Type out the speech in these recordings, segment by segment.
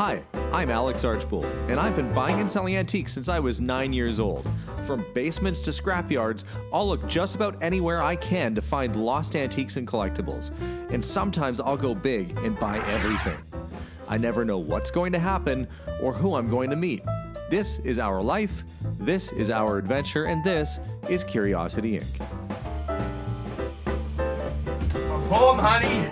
Hi, I'm Alex Archbold, and I've been buying and selling antiques since I was 9 years old. From basements to scrapyards, I'll look just about anywhere I can to find lost antiques and collectibles. And sometimes I'll go big and buy everything. I never know what's going to happen or who I'm going to meet. This is our life, this is our adventure, and this is Curiosity Inc. I'm home, honey.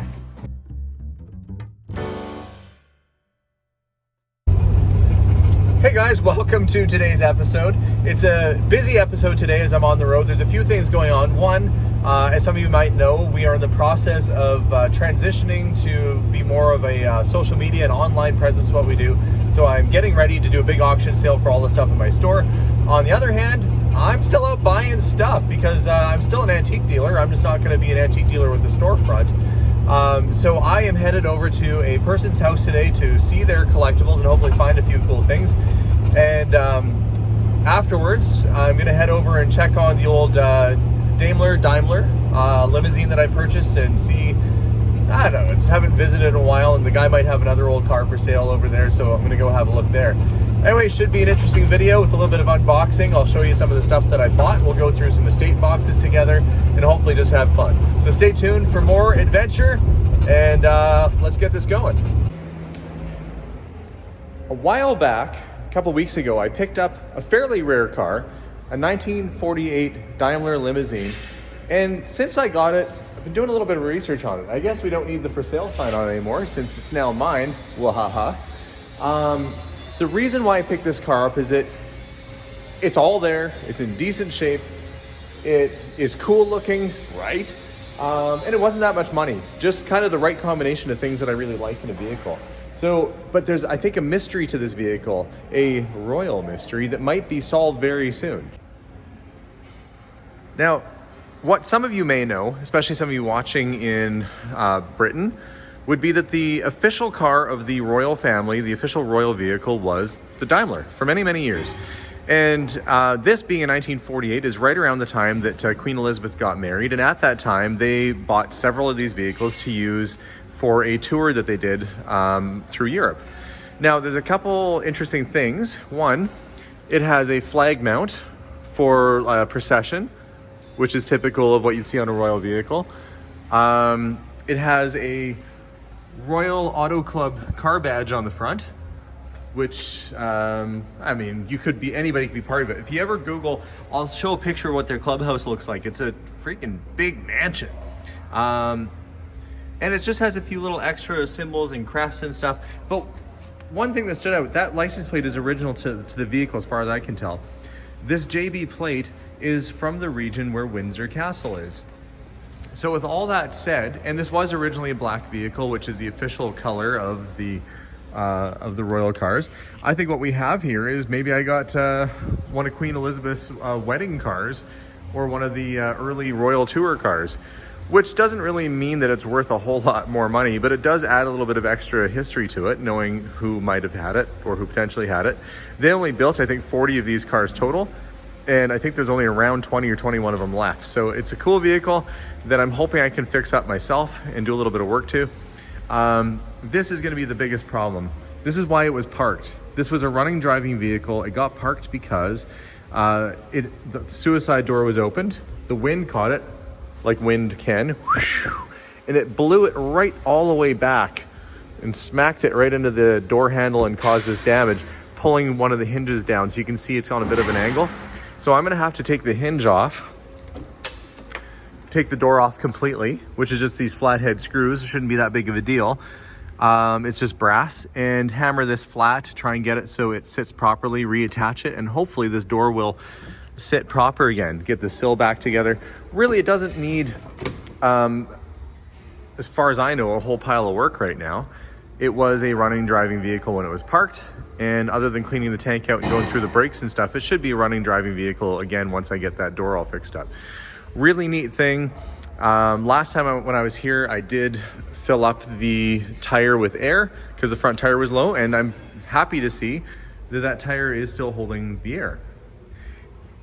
Hey guys, welcome to today's episode. It's a busy episode today as I'm on the road. There's a few things going on. One, as some of you might know, we are in the process of transitioning to be more of a social media and online presence is what we do. So I'm getting ready to do a big auction sale for all the stuff in my store. On the other hand, I'm still out buying stuff because I'm still an antique dealer. I'm just not going to be an antique dealer with a storefront. So I am headed over to a person's house today to see their collectibles and hopefully find a few cool things. And afterwards, I'm going to head over and check on the old Daimler limousine that I purchased and see, I don't know, just haven't visited in a while, and the guy might have another old car for sale over there, so I'm going to go have a look there. Anyway, should be an interesting video with a little bit of unboxing. I'll show you some of the stuff that I bought. We'll go through some estate boxes together and hopefully just have fun. So stay tuned for more adventure, and let's get this going. A while back, a couple weeks ago, I picked up a fairly rare car, a 1948 Daimler limousine, and since I got it, I've been doing a little bit of research on it. I guess we don't need the for sale sign on it anymore since it's now mine. Wahaha. The reason why I picked this car up is it's all there, it's in decent shape, it is cool looking, right? And it wasn't that much money, just kind of the right combination of things that I really like in a vehicle. So, but there's, I think, a mystery to this vehicle, a royal mystery that might be solved very soon. Now, what some of you may know, especially some of you watching in Britain, would be that the official car of the royal family, the official royal vehicle, was the Daimler for many, many years. And this being in 1948 is right around the time that Queen Elizabeth got married. And at that time, they bought several of these vehicles to use for a tour that they did through Europe. Now, there's a couple interesting things. One, it has a flag mount for procession, which is typical of what you see on a royal vehicle. It has a Royal Auto Club car badge on the front, which, I mean, anybody could be part of it. If you ever Google, I'll show a picture of what their clubhouse looks like. It's a freaking big mansion. And it just has a few little extra symbols and crests and stuff. But one thing that stood out, that license plate is original to the vehicle as far as I can tell. This JB plate is from the region where Windsor Castle is. So with all that said, and this was originally a black vehicle, which is the official color of the royal cars, I think what we have here is maybe I got one of Queen Elizabeth's wedding cars or one of the early royal tour cars, which doesn't really mean that it's worth a whole lot more money, but it does add a little bit of extra history to it, knowing who might have had it or who potentially had it. They only built, I think, 40 of these cars total, and I think there's only around 20 or 21 of them left. So it's a cool vehicle that I'm hoping I can fix up myself and do a little bit of work to. This is going to be the biggest problem. This is why it was parked. This was a running driving vehicle. It got parked because the suicide door was opened. The wind caught it, like wind can, and it blew it right all the way back and smacked it right into the door handle and caused this damage, pulling one of the hinges down. So you can see it's on a bit of an angle. So I'm going to have to take the hinge off, take the door off completely, which is just these flathead screws. It shouldn't be that big of a deal. It's just brass, and hammer this flat, try and get it so it sits properly, reattach it, and hopefully this door will sit proper again. Get the sill back together. Really, it doesn't need, as far as I know, a whole pile of work right now. It was a running driving vehicle when it was parked, and other than cleaning the tank out and going through the brakes and stuff, it should be a running driving vehicle again once I get that door all fixed up. Really neat thing. Last time when I was here, I did fill up the tire with air because the front tire was low, and I'm happy to see that tire is still holding the air.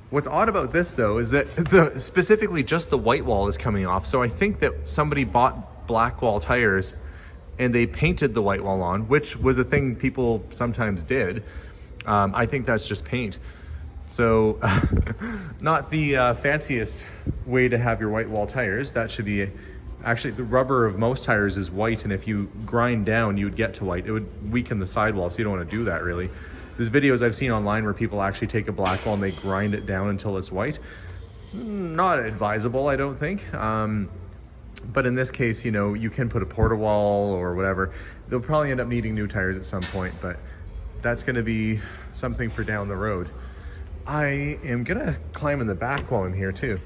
What's odd about this though is that specifically just the white wall is coming off. So I think that somebody bought black wall tires and they painted the white wall on, which was a thing people sometimes did. I think that's just paint. So not the fanciest way to have your white wall tires. That should be, actually the rubber of most tires is white, and if you grind down, you would get to white. It would weaken the sidewall, so you don't want to do that really. There's videos I've seen online where people actually take a black wall and they grind it down until it's white. Not advisable, I don't think. But in this case, you know, you can put a porta wall or whatever. They'll probably end up needing new tires at some point, but that's gonna be something for down the road. I am gonna climb in the back while I'm here too.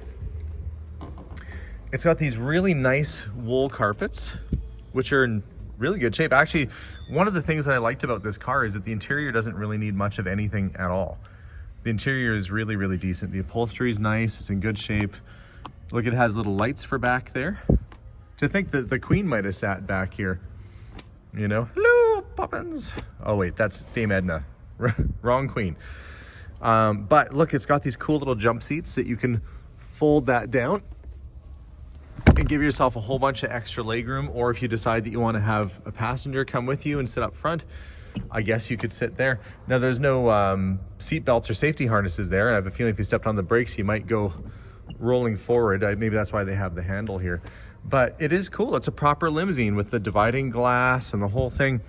It's got these really nice wool carpets, which are in really good shape. Actually, one of the things that I liked about this car is that the interior doesn't really need much of anything at all. The interior is really, really decent. The upholstery is nice, it's in good shape. Look, it has little lights for back there. To think that the Queen might have sat back here, you know? Hello, Poppins. Oh wait, that's Dame Edna. Wrong Queen. But look, it's got these cool little jump seats that you can fold that down and give yourself a whole bunch of extra legroom. Or if you decide that you want to have a passenger come with you and sit up front, I guess you could sit there. Now there's no seat belts or safety harnesses there. I have a feeling if you stepped on the brakes, you might go rolling forward. Maybe that's why they have the handle here. But it is cool. It's a proper limousine with the dividing glass and the whole thing.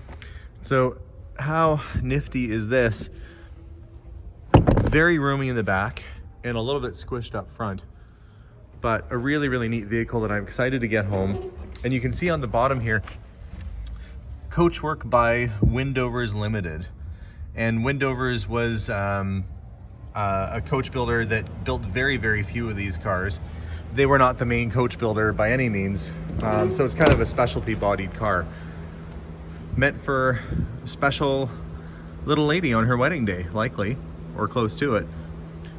So how nifty is this? Very roomy in the back and a little bit squished up front, but a really, really neat vehicle that I'm excited to get home. And you can see on the bottom here, Coachwork by Windovers Limited. And Windovers was a coach builder that built very, very few of these cars. They were not the main coach builder by any means. So it's kind of a specialty bodied car meant for a special little lady on her wedding day, likely, or close to it.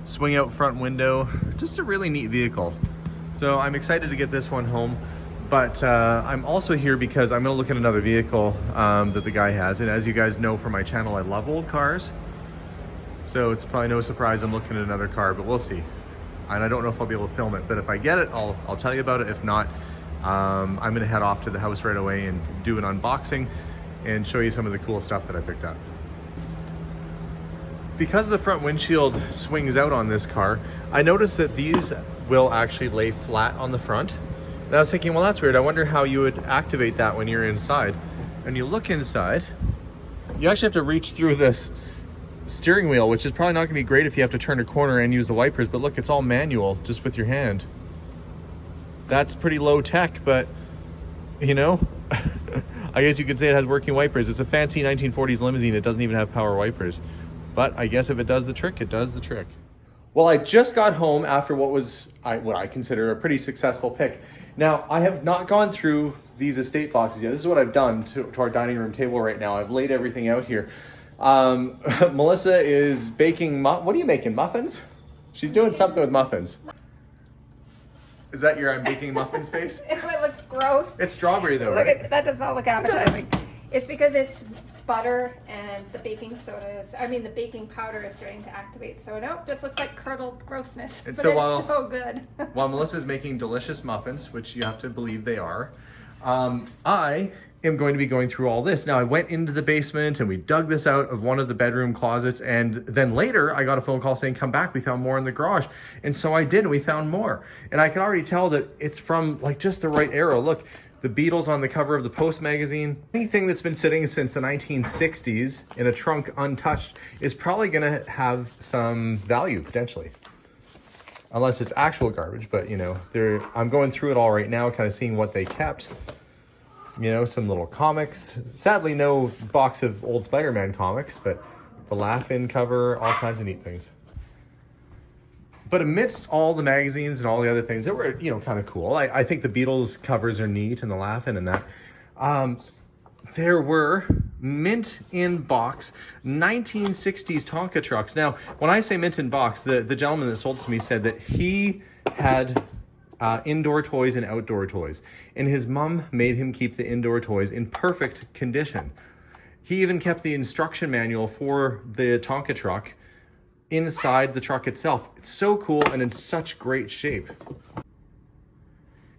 Swing out front window, just a really neat vehicle. So I'm excited to get this one home, but I'm also here because I'm gonna look at another vehicle that the guy has. And as you guys know from my channel, I love old cars. So it's probably no surprise I'm looking at another car, but we'll see. And I don't know if I'll be able to film it, but if I get it, I'll tell you about it. If not, I'm gonna head off to the house right away and do an unboxing and show you some of the cool stuff that I picked up. Because the front windshield swings out on this car, I noticed that these will actually lay flat on the front. And I was thinking, well, that's weird. I wonder how you would activate that when you're inside. And you look inside, you actually have to reach through this steering wheel, which is probably not gonna be great if you have to turn a corner and use the wipers, but look, it's all manual, just with your hand. That's pretty low tech, but you know, I guess you could say it has working wipers. It's a fancy 1940s limousine. It doesn't even have power wipers. But I guess if it does the trick, it does the trick. Well, I just got home after what I consider a pretty successful pick. Now, I have not gone through these estate boxes yet. This is what I've done to our dining room table right now. I've laid everything out here. Melissa is baking, what are you making, muffins? She's doing something with muffins. Is that your I'm baking muffins face? It looks gross. It's strawberry though, Look right? at, that does not look appetizing. It's because it's butter and the baking powder is starting to activate. So no, it just looks like curdled grossness. And but so it's so good. While Melissa's making delicious muffins, which you have to believe they are, I am going to be going through all this. Now, I went into the basement and we dug this out of one of the bedroom closets, and then later I got a phone call saying, come back, we found more in the garage. And so I did, and we found more. And I can already tell that it's from like just the right era. Look, the Beatles on the cover of the Post magazine. Anything that's been sitting since the 1960s in a trunk untouched is probably gonna have some value potentially. Unless it's actual garbage, but you know, I'm going through it all right now, kind of seeing what they kept. You know, some little comics. Sadly, no box of old Spider-Man comics, but the Laugh-In cover, all kinds of neat things. But amidst all the magazines and all the other things that were, you know, kind of cool, I think the Beatles covers are neat and the Laugh-In and that. There were mint in box 1960s Tonka trucks. Now, when I say mint in box, the gentleman that sold to me said that he had indoor toys and outdoor toys, and his mom made him keep the indoor toys in perfect condition. He even kept the instruction manual for the Tonka truck inside the truck itself. It's so cool and in such great shape.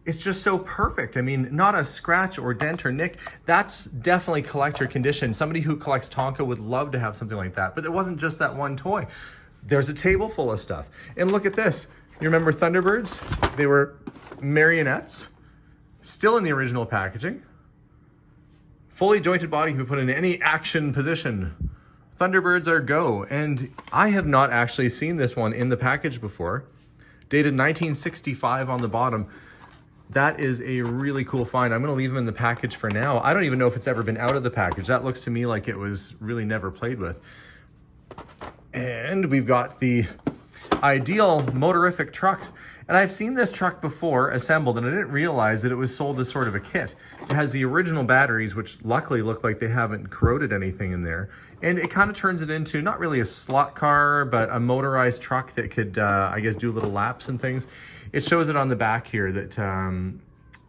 it's just so perfect. I mean, not a scratch or dent or nick. That's definitely collector condition. Somebody who collects Tonka would love to have something like that. But it wasn't just that one toy. There's a table full of stuff. And look at this. You remember Thunderbirds? They were marionettes, still in the original packaging. Fully jointed body can be put in any action position. Thunderbirds are go. And I have not actually seen this one in the package before. Dated 1965 on the bottom. That is a really cool find. I'm gonna leave them in the package for now. I don't even know if it's ever been out of the package. That looks to me like it was really never played with. And we've got the Ideal Motorific trucks. And I've seen this truck before assembled, and I didn't realize that it was sold as sort of a kit. It has the original batteries, which luckily look like they haven't corroded anything in there. And it kind of turns it into not really a slot car, but a motorized truck that could, I guess, do little laps and things. It shows it on the back here that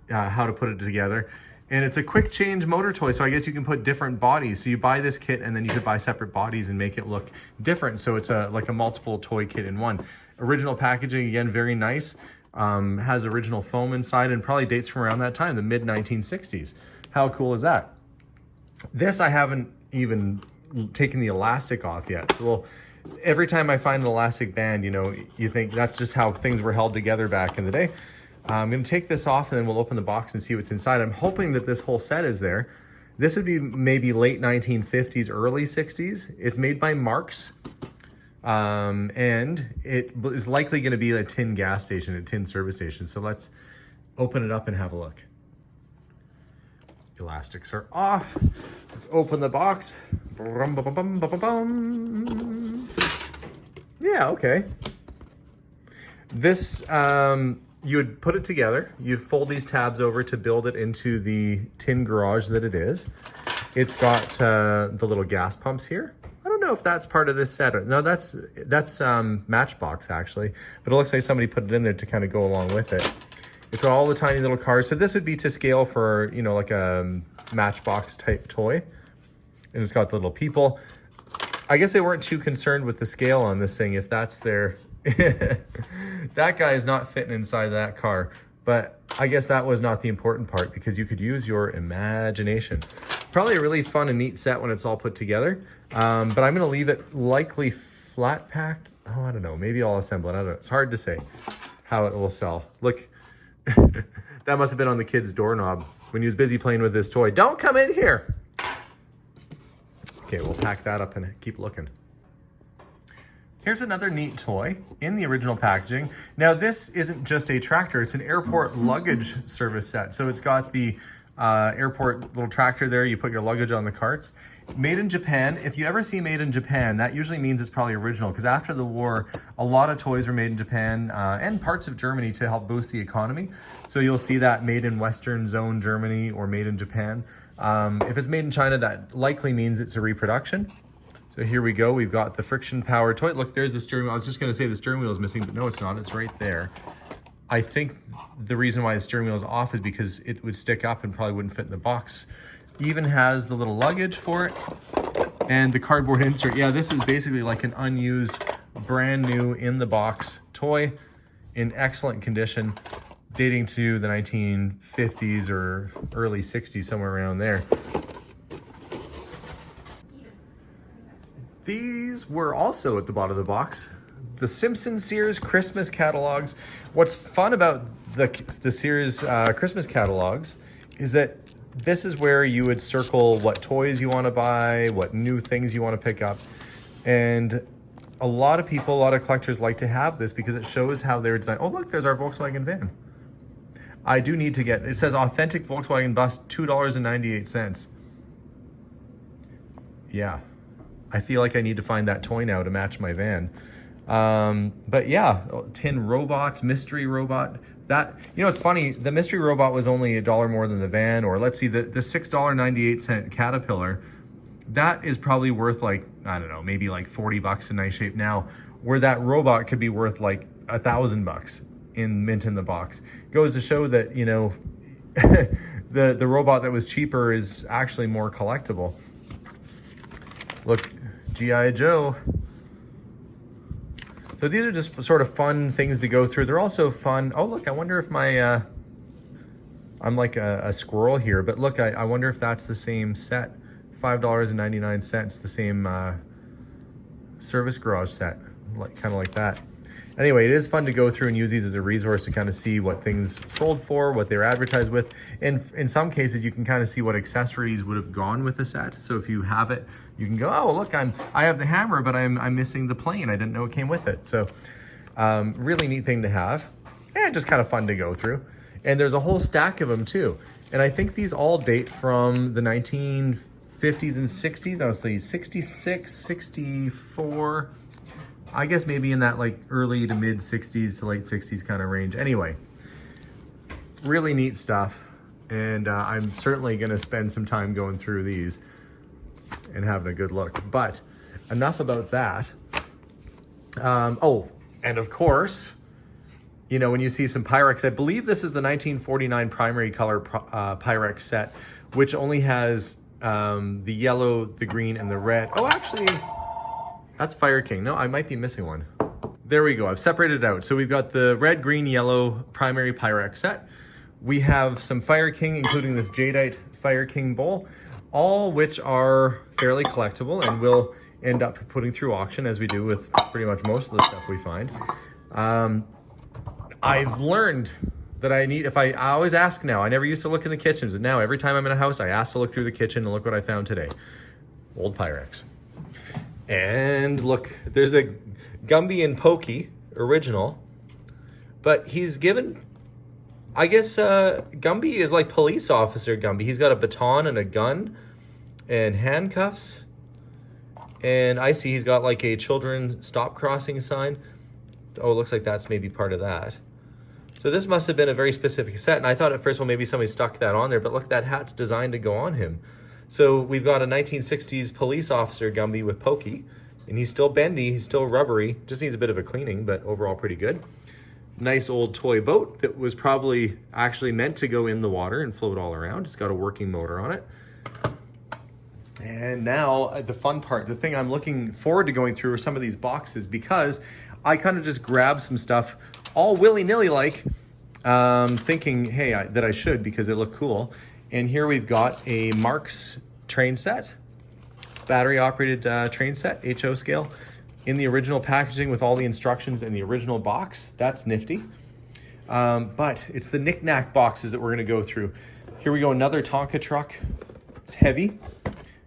how to put it together. And it's a quick change motor toy, so I guess you can put different bodies. So you buy this kit and then you could buy separate bodies and make it look different. So it's like a multiple toy kit in one. Original packaging, again, very nice. Has original foam inside and probably dates from around that time, the mid 1960s. How cool is that? This I haven't even taken the elastic off yet. So well, every time I find an elastic band, you know, you think that's just how things were held together back in the day. I'm going to take this off and then we'll open the box and see what's inside. I'm hoping that this whole set is there. This would be maybe late 1950s, early 60s. It's made by Marx. And it is likely going to be a tin gas station, a tin service station. So let's open it up and have a look. Elastics are off. Let's open the box. Yeah, okay. This, you would put it together. You'd fold these tabs over to build it into the tin garage that it is. It's got the little gas pumps here. I don't know if that's part of this set. No, that's Matchbox actually, but it looks like somebody put it in there to kind of go along with it. It's got all the tiny little cars. So this would be to scale for, you know, like a Matchbox type toy. And it's got the little people. I guess they weren't too concerned with the scale on this thing if that's their... That guy is not fitting inside that car, but I guess that was not the important part because you could use your imagination. Probably a really fun and neat set when it's all put together, but I'm going to leave it likely flat packed. Oh, I don't know. Maybe I'll assemble it. I don't know. It's hard to say how it will sell. Look, that must have been on the kid's doorknob when he was busy playing with this toy. Don't come in here. Okay, we'll pack that up and keep looking. Here's another neat toy in the original packaging. Now this isn't just a tractor, it's an airport luggage service set. So it's got the airport little tractor there, you put your luggage on the carts. Made in Japan. If you ever see made in Japan, that usually means it's probably original because after the war, a lot of toys were made in Japan and parts of Germany to help boost the economy. So you'll see that made in Western Zone Germany or made in Japan. If it's made in China, that likely means it's a reproduction. So here we go. We've got the friction power toy. Look, there's the steering wheel. I was just going to say the steering wheel is missing, but no, it's not. It's right there. I think the reason why the steering wheel is off is because it would stick up and probably wouldn't fit in the box. Even has the little luggage for it and the cardboard insert. Yeah, this is basically like an unused, brand new in the box toy in excellent condition, dating to the 1950s or early 60s, somewhere around there. These were also at the bottom of the box. The Simpson Sears Christmas catalogs. What's fun about the Sears Christmas catalogs is that this is where you would circle what toys you want to buy, what new things you want to pick up. And a lot of people, a lot of collectors like to have this because it shows how they're designed. Oh, look, there's our Volkswagen van. I do need to get, it says authentic Volkswagen bus, $2.98. Yeah. I feel like I need to find that toy now to match my van. But yeah, tin robots, mystery robot. That, you know, it's funny, the mystery robot was only $1 more than the van, or let's see, the $6.98 Caterpillar, that is probably worth like, I don't know, maybe like 40 bucks in nice shape now, where that robot could be worth like $1,000 in mint in the box. Goes to show that, you know, the robot that was cheaper is actually more collectible. Look, G.I. Joe. So these are just sort of fun things to go through. They're also fun. Oh, look, I wonder if my I'm like a squirrel here, but look, I wonder if that's the same set. $5.99, the same service garage set, kind of like that. Anyway, it is fun to go through and use these as a resource to kind of see what things sold for, what they're advertised with. And in some cases, you can kind of see what accessories would have gone with the set. So if you have it, you can go, oh, look, I have the hammer, but I'm missing the plane. I didn't know it came with it. So really neat thing to have. And just kind of fun to go through. And there's a whole stack of them too. And I think these all date from the 1950s and 60s. Honestly, 66, 64. I guess maybe in that like early to mid 60s to late 60s kind of range. Anyway, really neat stuff. And I'm certainly going to spend some time going through these and having a good look. But enough about that. Oh, and of course, you know, when you see some Pyrex, I believe this is the 1949 primary color Pyrex set, which only has the yellow, the green, and the red. Oh, actually, that's Fire King. No, I might be missing one. There we go. I've separated it out. So we've got the red, green, yellow primary Pyrex set. We have some Fire King, including this Jadeite Fire King bowl, all which are fairly collectible and will end up putting through auction, as we do with pretty much most of the stuff we find. I've learned that I always ask now. I never used to look in the kitchens, and now every time I'm in a house, I ask to look through the kitchen, and look what I found today. Old Pyrex. And look, there's a Gumby and Pokey original, but he's given, I guess Gumby is like police officer Gumby. He's got a baton and a gun and handcuffs. And I see he's got like a children stop crossing sign. Oh, it looks like that's maybe part of that. So this must have been a very specific set. And I thought at first, well, maybe somebody stuck that on there, but look, that hat's designed to go on him. So we've got a 1960s police officer Gumby with Pokey, and he's still bendy, he's still rubbery, just needs a bit of a cleaning, but overall pretty good. Nice old toy boat that was probably actually meant to go in the water and float all around. It's got a working motor on it. And now the fun part, the thing I'm looking forward to going through are some of these boxes, because I kind of just grabbed some stuff all willy-nilly like, thinking, hey, that I should because it looked cool. And here we've got a Marx train set, battery operated train set, HO scale, in the original packaging with all the instructions in the original box. That's nifty. But it's the knick-knack boxes that we're gonna go through. Here we go, another Tonka truck. It's heavy.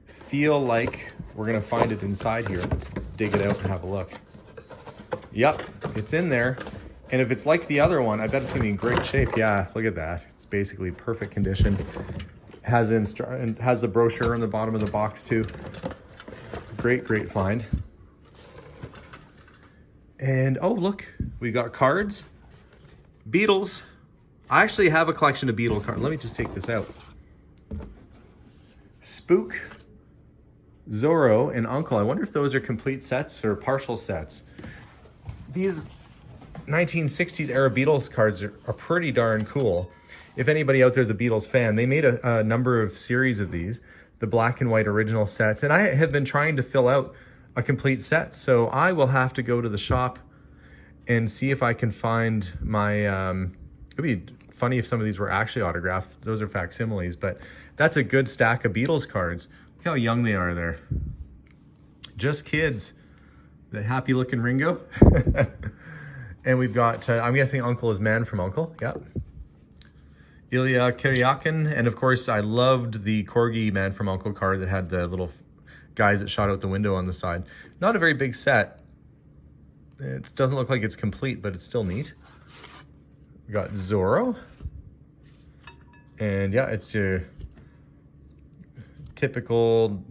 Feel like we're gonna find it inside here. Let's dig it out and have a look. Yep, it's in there. And if it's like the other one, I bet it's gonna be in great shape. Yeah, look at that. It's basically perfect condition. Has the brochure on the bottom of the box too. Great find. And oh, look, we got cards. Beatles. I actually have a collection of Beatle cards. Let me just take this out. Spook, Zorro, and Uncle. I wonder if those are complete sets or partial sets. These 1960s era Beatles cards are pretty darn cool. If anybody out there is a Beatles fan, they made a number of series of these, the black and white original sets, and I have been trying to fill out a complete set. So I will have to go to the shop and see if I can find my, it'd be funny if some of these were actually autographed. Those are facsimiles, but that's a good stack of Beatles cards. Look how young they are there. Just kids. The happy looking Ringo. And we've got, I'm guessing Uncle is Man from Uncle. Yep. Ilya Kuryakin. And of course, I loved the Corgi Man from Uncle card that had the little guys that shot out the window on the side. Not a very big set. It doesn't look like it's complete, but it's still neat. We got Zorro. And yeah, it's your typical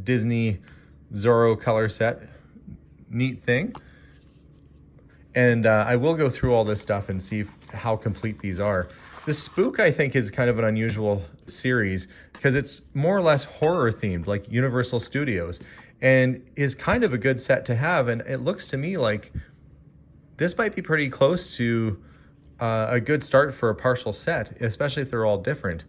Disney Zorro color set. Neat thing. And I will go through all this stuff and see how complete these are. The Spook, I think, is kind of an unusual series because it's more or less horror themed, like Universal Studios, and is kind of a good set to have. And it looks to me like this might be pretty close to a good start for a partial set, especially if they're all different.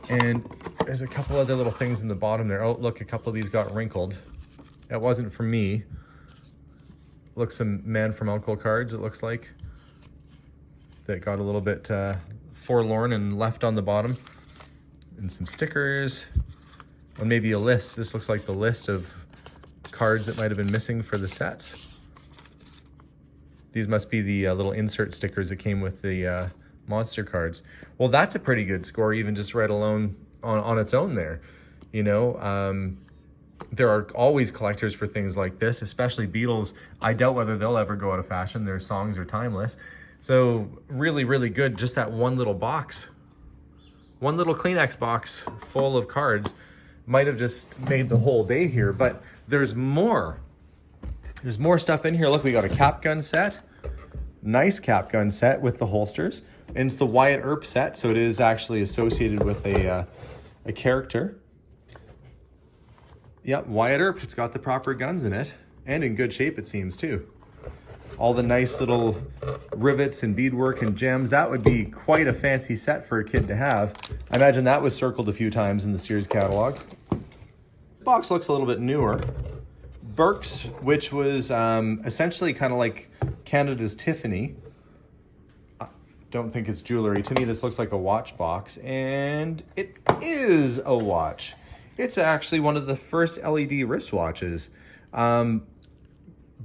And there's a couple other little things in the bottom there. Oh, look, a couple of these got wrinkled. That wasn't for me. Looks some Man from Uncle cards, it looks like, that got a little bit forlorn and left on the bottom. And some stickers. And maybe a list. This looks like the list of cards that might have been missing for the sets. These must be the little insert stickers that came with the monster cards. Well, that's a pretty good score, even just right alone on its own there. You know, there are always collectors for things like this, especially Beatles. I doubt whether they'll ever go out of fashion. Their songs are timeless. So really, really good. Just that one little box, one little Kleenex box full of cards might have just made the whole day here, but there's more. There's more stuff in here. Look, we got a cap gun set. Nice cap gun set with the holsters. And it's the Wyatt Earp set, so it is actually associated with a character. Yep, Wyatt Earp. It's got the proper guns in it. And in good shape, it seems, too. All the nice little rivets and beadwork and gems. That would be quite a fancy set for a kid to have. I imagine that was circled a few times in the Sears catalog. The box looks a little bit newer. Burke's, which was essentially kind of like Canada's Tiffany. I don't think it's jewelry. To me, this looks like a watch box, and it is a watch. It's actually one of the first LED wristwatches.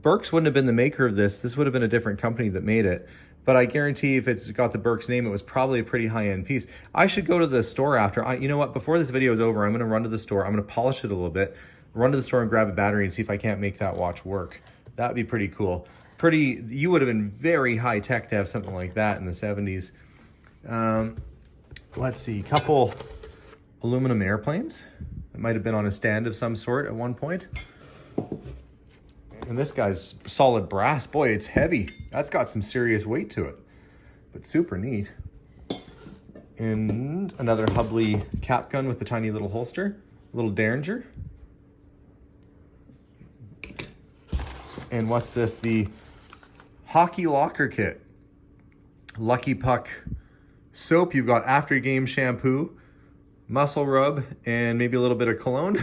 Burke's wouldn't have been the maker of this. This would have been a different company that made it. But I guarantee if it's got the Burke's name, it was probably a pretty high-end piece. I should go to the store after. You know what? Before this video is over, I'm going to run to the store. I'm going to polish it a little bit, run to the store and grab a battery and see if I can't make that watch work. That would be pretty cool. You would have been very high-tech to have something like that in the 70s. Let's see, couple aluminum airplanes. It might have been on a stand of some sort at one point. And this guy's solid brass. Boy, it's heavy. That's got some serious weight to it, but super neat. And another Hubley cap gun with a tiny little holster, a little Derringer. And what's this? The hockey locker kit. Lucky Puck soap. You've got after game shampoo, muscle rub, and maybe a little bit of cologne.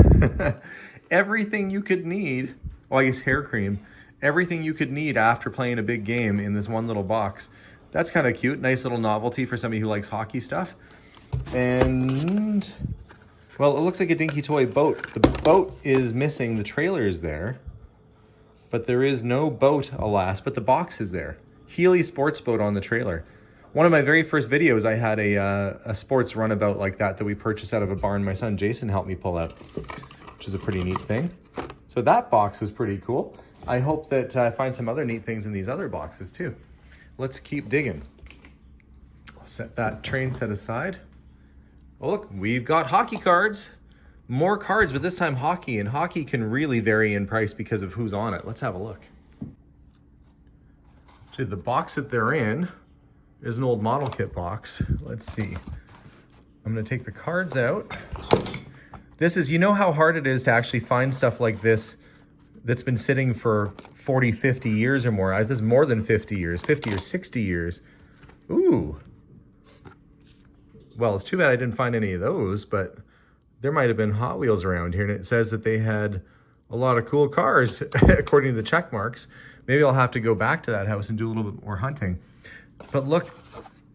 Everything you could need. Well, I guess hair cream. Everything you could need after playing a big game in this one little box. That's kind of cute. Nice little novelty for somebody who likes hockey stuff. And, well, it looks like a dinky toy boat. The boat is missing. The trailer is there. But there is no boat, alas, but the box is there. Healy sports boat on the trailer. One of my very first videos, I had a sports runabout like that we purchased out of a barn. My son Jason helped me pull out, which is a pretty neat thing. So that box was pretty cool. I hope that I find some other neat things in these other boxes too. Let's keep digging. I'll set that train set aside. Oh, look, we've got hockey cards. More cards, but this time hockey. And hockey can really vary in price because of who's on it. Let's have a look. So the box that they're in is an old model kit box. Let's see. I'm gonna take the cards out. This is, you know how hard it is to actually find stuff like this that's been sitting for 40, 50 years or more. This is more than 50 years, 50 or 60 years. Ooh. Well, it's too bad I didn't find any of those, but there might have been Hot Wheels around here, and it says that they had a lot of cool cars, according to the check marks. Maybe I'll have to go back to that house and do a little bit more hunting. But look,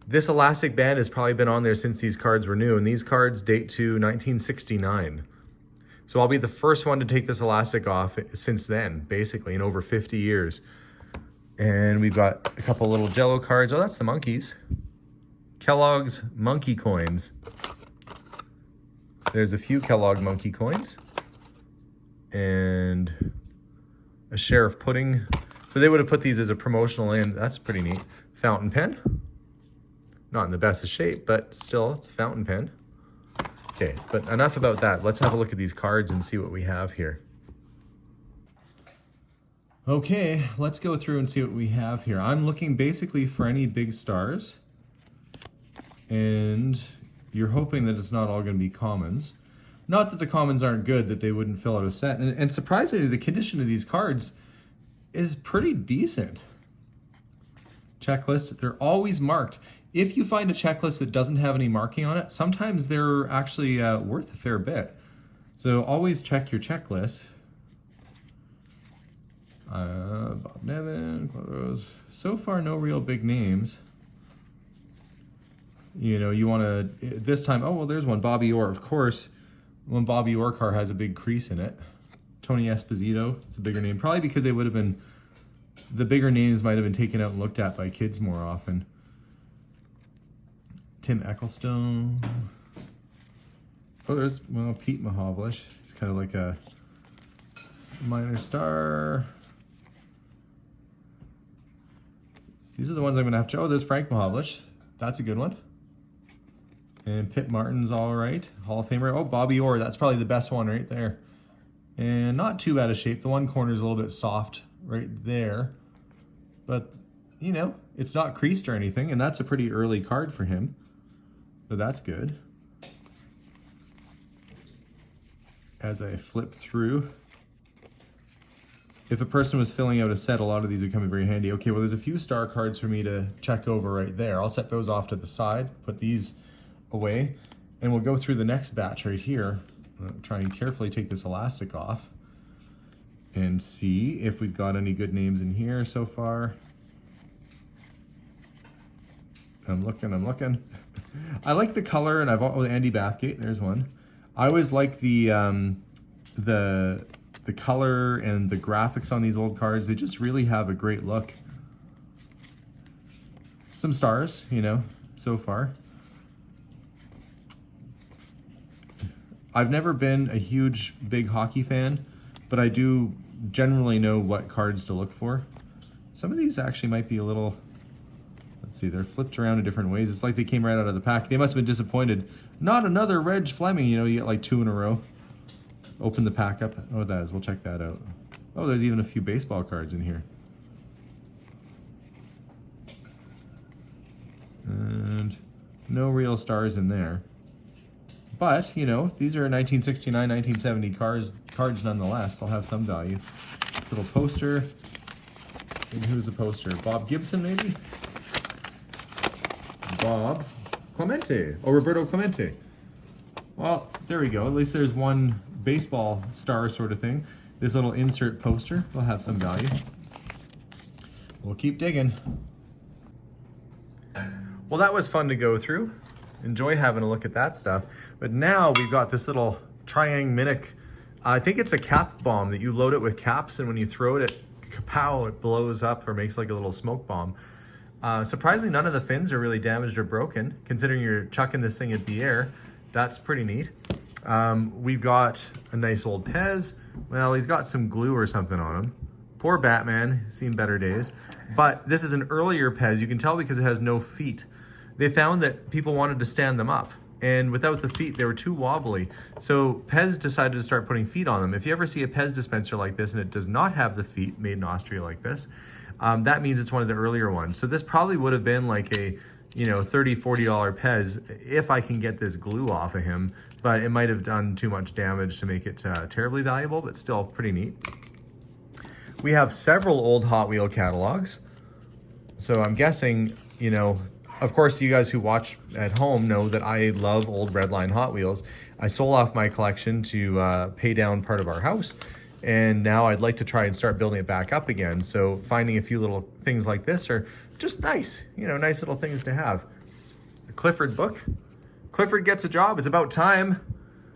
this elastic band has probably been on there since these cards were new, and these cards date to 1969. So I'll be the first one to take this elastic off since then, basically, in over 50 years. And we've got a couple little Jello cards. Oh, that's the monkeys. Kellogg's Monkey Coins. There's a few Kellogg Monkey Coins. And a Sheriff Pudding. So they would have put these as a promotional in. That's pretty neat. Fountain pen. Not in the best of shape, but still, it's a fountain pen. Okay, but enough about that. Let's have a look at these cards and see what we have here. Okay, let's go through and see what we have here. I'm looking basically for any big stars. And you're hoping that it's not all going to be commons. Not that the commons aren't good, that they wouldn't fill out a set. And surprisingly, the condition of these cards is pretty decent. Checklist, they're always marked. If you find a checklist that doesn't have any marking on it, sometimes they're actually worth a fair bit. So always check your checklist. Bob Nevin, Claude Rose. So far, no real big names. You know, you want to, this time, oh, well, there's one, Bobby Orr. Of course, one Bobby Orr car has a big crease in it. Tony Esposito, it's a bigger name. Probably because they would have been, the bigger names might have been taken out and looked at by kids more often. Tim Ecclestone. Oh, there's, well, Pete Mahovlich. He's kind of like a minor star. These are the ones I'm going to have to... Oh, there's Frank Mahovlich. That's a good one. And Pitt Martin's all right. Hall of Famer. Oh, Bobby Orr. That's probably the best one right there. And not too bad a shape. The one corner is a little bit soft right there. But, you know, it's not creased or anything. And that's a pretty early card for him. So that's good. As I flip through, if a person was filling out a set, a lot of these would come in very handy. Okay, well, there's a few star cards for me to check over right there. I'll set those off to the side, put these away, and we'll go through the next batch right here. I'll try and carefully take this elastic off and see if we've got any good names in here so far. I'm looking. I like the color, and oh, Andy Bathgate, there's one. I always like the color and the graphics on these old cards. They just really have a great look. Some stars, you know, so far. I've never been a huge, big hockey fan, but I do generally know what cards to look for. Some of these actually might be a little, let's see, they're flipped around in different ways. It's like they came right out of the pack. They must have been disappointed. Not another Reg Fleming, you know, you get like 2 in a row. Open the pack up. Oh, that is, we'll check that out. Oh, there's even a few baseball cards in here. And no real stars in there. But, you know, these are 1969, 1970 cards nonetheless. They'll have some value. This little poster. And who's the poster? Bob Gibson, maybe? Bob Clemente. Oh, Roberto Clemente. Well, there we go. At least there's one baseball star sort of thing. This little insert poster will have some value. We'll keep digging. Well, that was fun to go through. Enjoy having a look at that stuff. But now we've got this little Triang-Minic. I think it's a cap bomb that you load it with caps, and when you throw it, kapow, it blows up or makes like a little smoke bomb. Surprisingly, none of the fins are really damaged or broken, considering you're chucking this thing at the air. That's pretty neat. We've got a nice old Pez. Well, he's got some glue or something on him. Poor Batman, he's seen better days. But this is an earlier Pez. You can tell because it has no feet. They found that people wanted to stand them up, and without the feet, they were too wobbly. So Pez decided to start putting feet on them. If you ever see a Pez dispenser like this and it does not have the feet made in Austria like this, that means it's one of the earlier ones. So this probably would have been like a, you know, $30, $40 Pez if I can get this glue off of him, but it might have done too much damage to make it terribly valuable, but still pretty neat. We have several old Hot Wheel catalogs. So I'm guessing, you know, of course, you guys who watch at home know that I love old Redline Hot Wheels. I sold off my collection to pay down part of our house, and now I'd like to try and start building it back up again. So finding a few little things like this are just nice, you know, nice little things to have. The Clifford book. Clifford gets a job. It's about time.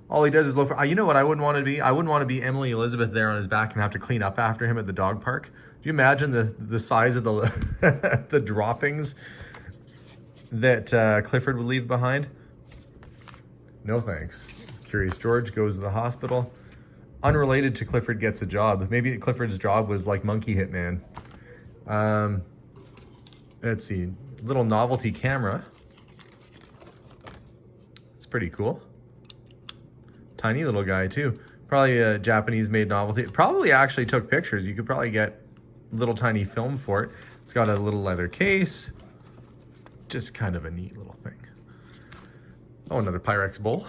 All he does is look for, you know what I wouldn't want to be? I wouldn't want to be Emily Elizabeth there on his back and have to clean up after him at the dog park. Do you imagine the size of the the droppings that Clifford would leave behind? No thanks. Curious George goes to the hospital. Unrelated to Clifford gets a job. Maybe Clifford's job was like Monkey Hitman. Let's see. Little novelty camera. It's pretty cool. Tiny little guy too. Probably a Japanese made novelty. Probably actually took pictures. You could probably get little tiny film for it. It's got a little leather case. Just kind of a neat little thing. Oh, another Pyrex bowl,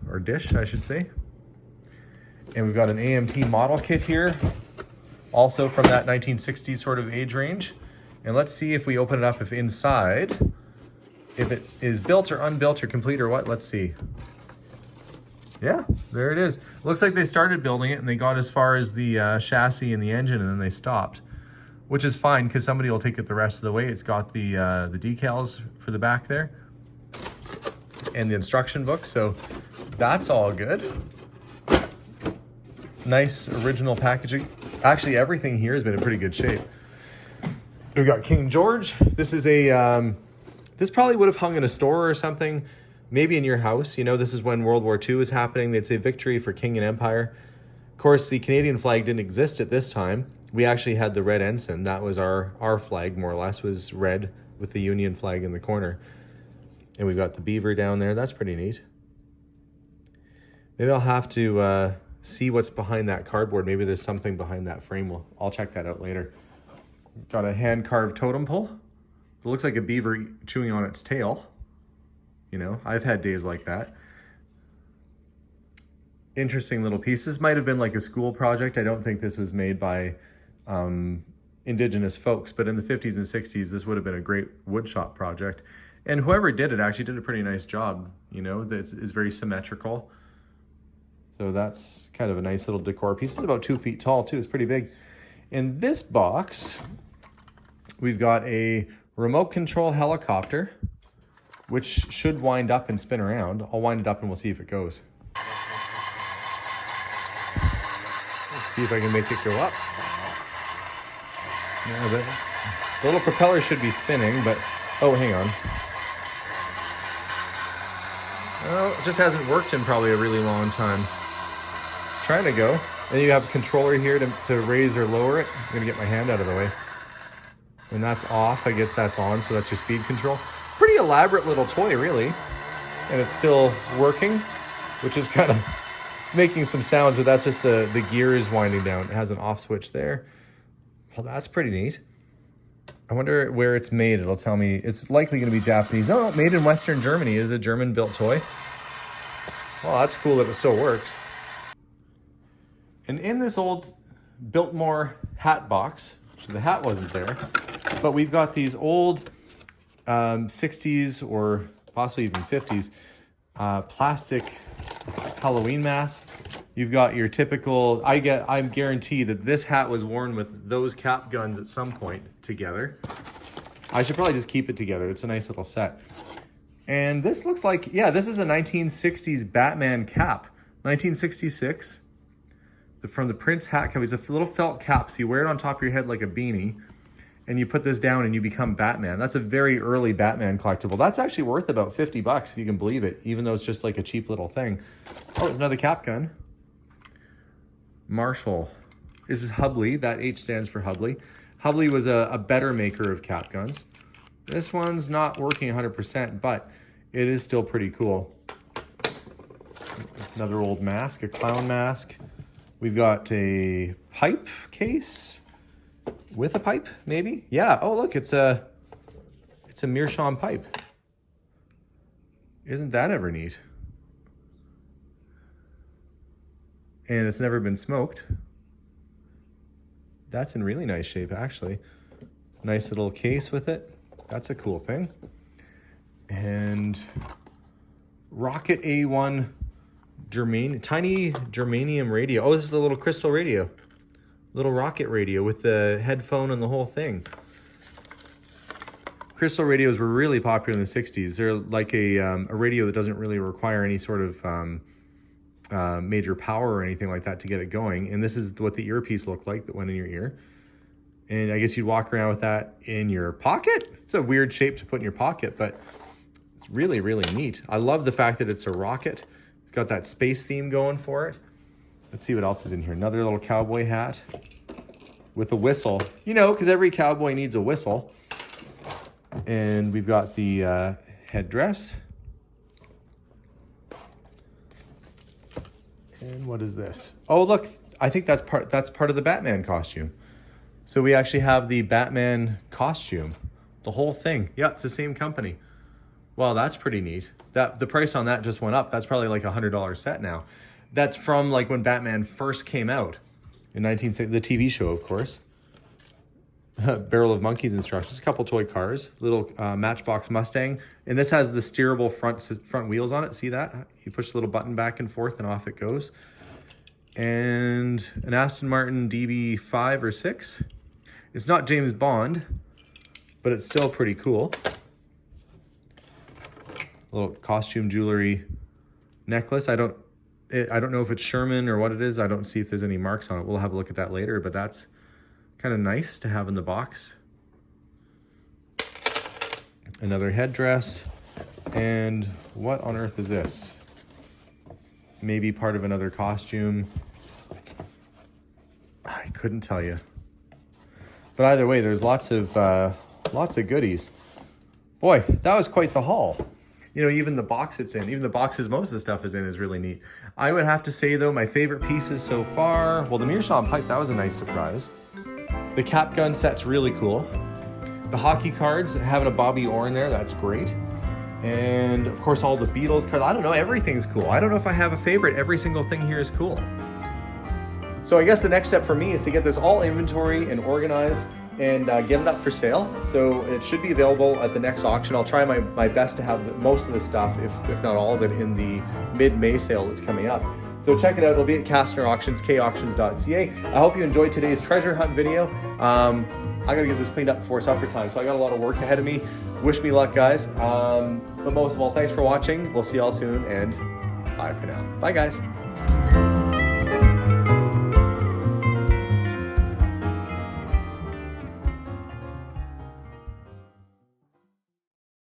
or dish, I should say. And we've got an AMT model kit here, also from that 1960s sort of age range. And let's see if we open it up, if inside, if it is built or unbuilt or complete or what. Let's see. Yeah, there it is. Looks like they started building it and they got as far as the chassis and the engine, and then they stopped. Which is fine because somebody will take it the rest of the way. It's got the decals for the back there. and the instruction book, so that's all good. Nice original packaging. Actually, everything here has been in pretty good shape. We've got King George. This is a, this probably would have hung in a store or something, maybe in your house. You know, this is when World War II was happening. They'd say victory for King and Empire. Of course, the Canadian flag didn't exist at this time. We actually had the red ensign. That was our flag, more or less, was red with the Union flag in the corner. And we've got the beaver down there. That's pretty neat. Maybe I'll have to see what's behind that cardboard. Maybe there's something behind that frame. I'll check that out later. Got a hand-carved totem pole. It looks like a beaver chewing on its tail. You know, I've had days like that. Interesting little piece. This might have been like a school project. I don't think this was made by Indigenous folks, but in the 50s and 60s, this would have been a great woodshop project. And whoever did it actually did a pretty nice job. You know, it's very symmetrical. So that's kind of a nice little decor piece. It's about 2 feet tall too. It's pretty big. In this box, we've got a remote control helicopter, which should wind up and spin around. I'll wind it up and we'll see if it goes. Let's see if I can make it go up. Yeah, the little propeller should be spinning, but, oh, hang on. Oh, it just hasn't worked in probably a really long time. It's trying to go. And you have a controller here to raise or lower it. I'm gonna get my hand out of the way. When that's off, I guess that's on, so that's your speed control. Pretty elaborate little toy, really. And it's still working, which is kind of making some sounds, but that's just the gears winding down. It has an off switch there. Well, that's pretty neat. I wonder where it's made. It'll tell me. It's likely going to be Japanese. Oh, made in Western Germany. It is a German-built toy. Well, that's cool that it still works. And in this old Biltmore hat box, so the hat wasn't there, but we've got these old 60s or possibly even 50s plastic Halloween masks. You've got your typical, I'm guaranteed that this hat was worn with those cap guns at some point together. I should probably just keep it together. It's a nice little set. And this looks like, yeah, this is a 1960s Batman cap. 1966. From the Prince Hat Company. It's a little felt cap, so you wear it on top of your head like a beanie, and you put this down and you become Batman. That's a very early Batman collectible. That's actually worth about 50 bucks, if you can believe it, even though it's just like a cheap little thing. Oh, there's another cap gun. Marshall. This is Hubley. That H stands for Hubley. Hubley was a better maker of cap guns. This one's not working 100%, but it is still pretty cool. Another old mask, a clown mask. We've got a pipe case with a pipe, maybe? Yeah. Oh, look, it's a Meerschaum pipe. Isn't that ever neat? And it's never been smoked. That's in really nice shape, actually. Nice little case with it. That's a cool thing. And Rocket A1 tiny germanium radio. Oh, this is a little crystal radio. Little rocket radio with the headphone and the whole thing. Crystal radios were really popular in the 60s. They're like a radio that doesn't really require any sort of major power or anything like that to get it going. And this is what the earpiece looked like that went in your ear. And I guess you'd walk around with that in your pocket. It's a weird shape to put in your pocket, but it's really, really neat. I love the fact that it's a rocket. It's got that space theme going for it. Let's see what else is in here. Another little cowboy hat with a whistle. You know, because every cowboy needs a whistle. And we've got the headdress. And what is this? Oh, look, I think that's part of the Batman costume. So we actually have the Batman costume, the whole thing. Yeah, it's the same company. Well, that's pretty neat. The price on that just went up. That's probably like $100 set now. That's from like when Batman first came out in 1960, the TV show, of course. Barrel of Monkeys instructions, a couple toy cars, little Matchbox Mustang, and this has the steerable front wheels on it. See that? You push the little button back and forth, and off it goes. And an Aston Martin DB5 or 6. It's not James Bond, but it's still pretty cool. little costume jewelry necklace. I don't know if it's Sherman or what it is. I don't see if there's any marks on it. We'll have a look at that later, but that's kind of nice to have in the box. Another headdress. And what on earth is this? Maybe part of another costume. I couldn't tell you. But either way, there's lots of goodies. Boy, that was quite the haul. You know, even the box it's in, even the boxes most of the stuff is in is really neat. I would have to say though, my favorite pieces so far, well, the Meerschaum pipe, that was a nice surprise. The cap gun set's really cool. The hockey cards, having a Bobby Orr in there, that's great. And of course, all the Beatles cards. I don't know, everything's cool. I don't know if I have a favorite. Every single thing here is cool. So I guess the next step for me is to get this all inventory and organized and get it up for sale. So it should be available at the next auction. I'll try my best to have most of the stuff, if not all of it, in the mid-May sale that's coming up. So check it out. It'll be at Kastner Auctions, kauctions.ca. I hope you enjoyed today's treasure hunt video. I gotta get this cleaned up before supper time, so I got a lot of work ahead of me. Wish me luck, guys. But most of all, thanks for watching. We'll see y'all soon, and bye for now. Bye, guys.